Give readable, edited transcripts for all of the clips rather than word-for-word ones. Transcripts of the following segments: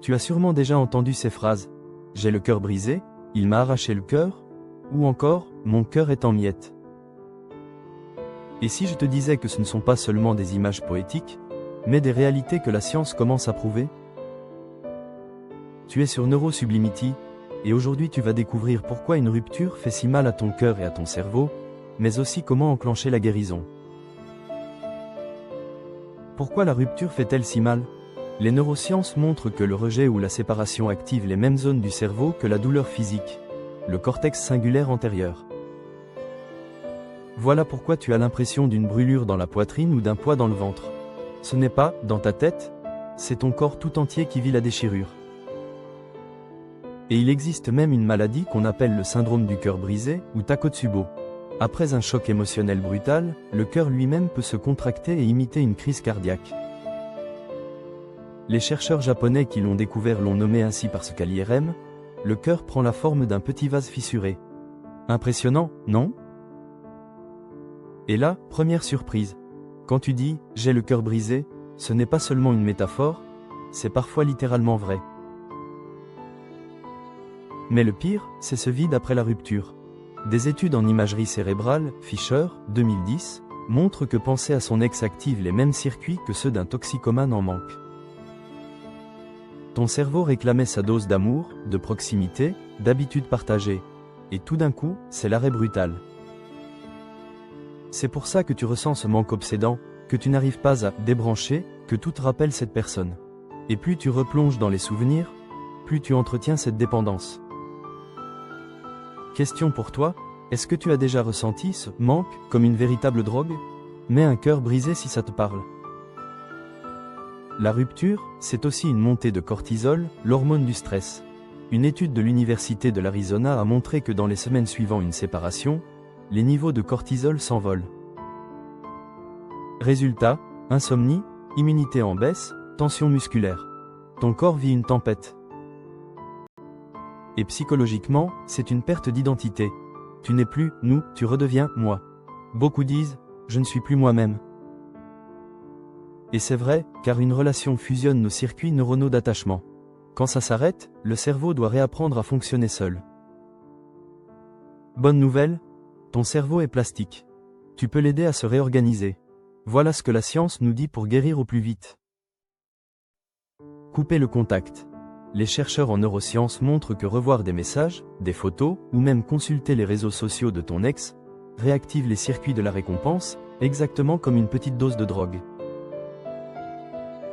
Tu as sûrement déjà entendu ces phrases. J'ai le cœur brisé, il m'a arraché le cœur, ou encore, mon cœur est en miettes. Et si je te disais que ce ne sont pas seulement des images poétiques, mais des réalités que la science commence à prouver? Tu es sur Neurosublimity, et aujourd'hui tu vas découvrir pourquoi une rupture fait si mal à ton cœur et à ton cerveau, mais aussi comment enclencher la guérison. Pourquoi la rupture fait-elle si mal? Les neurosciences montrent que le rejet ou la séparation active les mêmes zones du cerveau que la douleur physique, le cortex singulaire antérieur. Voilà pourquoi tu as l'impression d'une brûlure dans la poitrine ou d'un poids dans le ventre. Ce n'est pas, dans ta tête, c'est ton corps tout entier qui vit la déchirure. Et il existe même une maladie qu'on appelle le syndrome du cœur brisé, ou Takotsubo. Après un choc émotionnel brutal, le cœur lui-même peut se contracter et imiter une crise cardiaque. Les chercheurs japonais qui l'ont découvert l'ont nommé ainsi parce qu'à l'IRM, le cœur prend la forme d'un petit vase fissuré. Impressionnant, non? Et là, première surprise. Quand tu dis « j'ai le cœur brisé », ce n'est pas seulement une métaphore, c'est parfois littéralement vrai. Mais le pire, c'est ce vide après la rupture. Des études en imagerie cérébrale, Fisher, 2010, montrent que penser à son ex active les mêmes circuits que ceux d'un toxicomane en manque. Ton cerveau réclamait sa dose d'amour, de proximité, d'habitude partagée. Et tout d'un coup, c'est l'arrêt brutal. C'est pour ça que tu ressens ce manque obsédant, que tu n'arrives pas à débrancher, que tout te rappelle cette personne. Et plus tu replonges dans les souvenirs, plus tu entretiens cette dépendance. Question pour toi, est-ce que tu as déjà ressenti ce manque comme une véritable drogue? Mets un cœur brisé si ça te parle. La rupture, c'est aussi une montée de cortisol, l'hormone du stress. Une étude de l'Université de l'Arizona a montré que dans les semaines suivant une séparation, les niveaux de cortisol s'envolent. Résultat, insomnie, immunité en baisse, tension musculaire. Ton corps vit une tempête. Et psychologiquement, c'est une perte d'identité. Tu n'es plus « nous », tu redeviens « moi ». Beaucoup disent « je ne suis plus moi-même ». Et c'est vrai, car une relation fusionne nos circuits neuronaux d'attachement. Quand ça s'arrête, le cerveau doit réapprendre à fonctionner seul. Bonne nouvelle, ton cerveau est plastique. Tu peux l'aider à se réorganiser. Voilà ce que la science nous dit pour guérir au plus vite. Couper le contact. Les chercheurs en neurosciences montrent que revoir des messages, des photos, ou même consulter les réseaux sociaux de ton ex, réactive les circuits de la récompense, exactement comme une petite dose de drogue.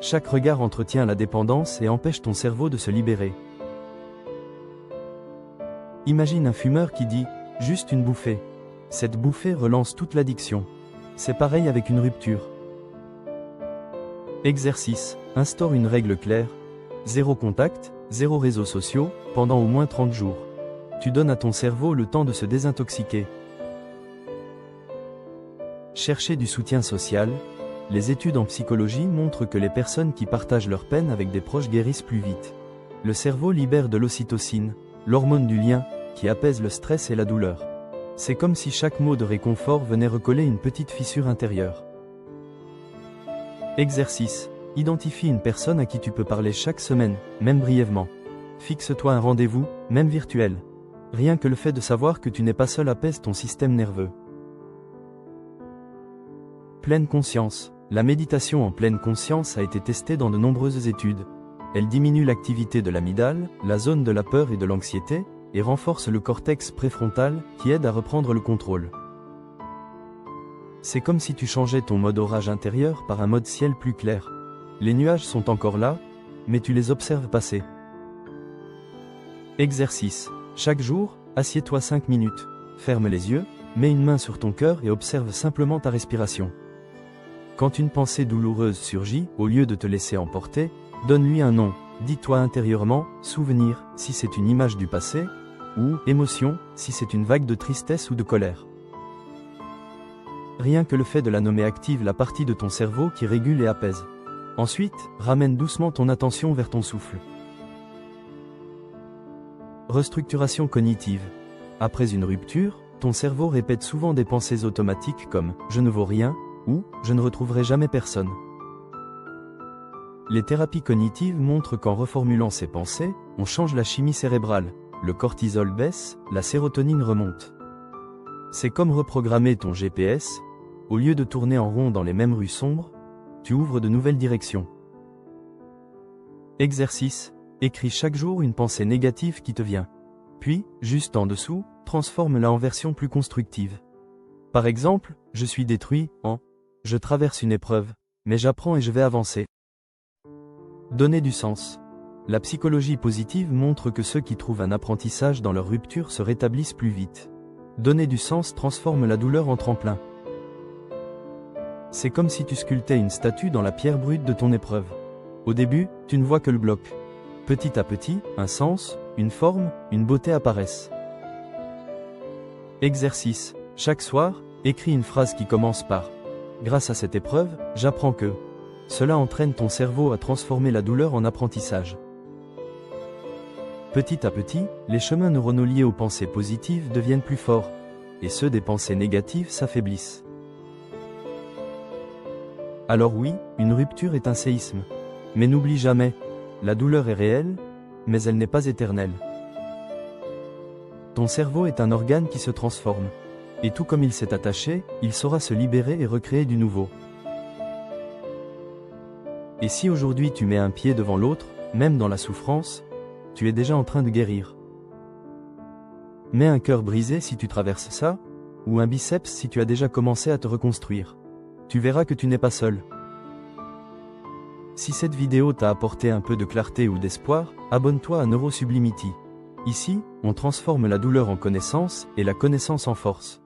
Chaque regard entretient la dépendance et empêche ton cerveau de se libérer. Imagine un fumeur qui dit « juste une bouffée ». Cette bouffée relance toute l'addiction. C'est pareil avec une rupture. Exercice. Instaure une règle claire. 0 contact, 0 réseaux sociaux, pendant au moins 30 jours. Tu donnes à ton cerveau le temps de se désintoxiquer. Chercher du soutien social. Les études en psychologie montrent que les personnes qui partagent leur peine avec des proches guérissent plus vite. Le cerveau libère de l'ocytocine, l'hormone du lien, qui apaise le stress et la douleur. C'est comme si chaque mot de réconfort venait recoller une petite fissure intérieure. Exercice. Identifie une personne à qui tu peux parler chaque semaine, même brièvement. Fixe-toi un rendez-vous, même virtuel. Rien que le fait de savoir que tu n'es pas seul apaise ton système nerveux. Pleine conscience. La méditation en pleine conscience a été testée dans de nombreuses études. Elle diminue l'activité de l'amygdale, la zone de la peur et de l'anxiété, et renforce le cortex préfrontal, qui aide à reprendre le contrôle. C'est comme si tu changeais ton mode orage intérieur par un mode ciel plus clair. Les nuages sont encore là, mais tu les observes passer. Exercice. Chaque jour, assieds-toi 5 minutes. Ferme les yeux, mets une main sur ton cœur et observe simplement ta respiration. Quand une pensée douloureuse surgit, au lieu de te laisser emporter, donne-lui un nom. Dis-toi intérieurement « souvenir » si c'est une image du passé, ou « émotion » si c'est une vague de tristesse ou de colère. Rien que le fait de la nommer active la partie de ton cerveau qui régule et apaise. Ensuite, ramène doucement ton attention vers ton souffle. Restructuration cognitive. Après une rupture, ton cerveau répète souvent des pensées automatiques comme « je ne vaux rien » ou « je ne retrouverai jamais personne ». Les thérapies cognitives montrent qu'en reformulant ses pensées, on change la chimie cérébrale, le cortisol baisse, la sérotonine remonte. C'est comme reprogrammer ton GPS, au lieu de tourner en rond dans les mêmes rues sombres, tu ouvres de nouvelles directions. Exercice. Écris chaque jour une pensée négative qui te vient. Puis, juste en dessous, transforme-la en version plus constructive. Par exemple, je suis détruit en « je traverse une épreuve, mais j'apprends et je vais avancer ». Donner du sens. La psychologie positive montre que ceux qui trouvent un apprentissage dans leur rupture se rétablissent plus vite. Donner du sens transforme la douleur en tremplin. C'est comme si tu sculptais une statue dans la pierre brute de ton épreuve. Au début, tu ne vois que le bloc. Petit à petit, un sens, une forme, une beauté apparaissent. Exercice. Chaque soir, écris une phrase qui commence par « Grâce à cette épreuve, j'apprends que… ». Cela entraîne ton cerveau à transformer la douleur en apprentissage. Petit à petit, les chemins neuronaux liés aux pensées positives deviennent plus forts, et ceux des pensées négatives s'affaiblissent. Alors oui, une rupture est un séisme. Mais n'oublie jamais, la douleur est réelle, mais elle n'est pas éternelle. Ton cerveau est un organe qui se transforme. Et tout comme il s'est attaché, il saura se libérer et recréer du nouveau. Et si aujourd'hui tu mets un pied devant l'autre, même dans la souffrance, tu es déjà en train de guérir. Mets un cœur brisé si tu traverses ça, ou un biceps si tu as déjà commencé à te reconstruire. Tu verras que tu n'es pas seul. Si cette vidéo t'a apporté un peu de clarté ou d'espoir, abonne-toi à Neurosublimity. Ici, on transforme la douleur en connaissance et la connaissance en force.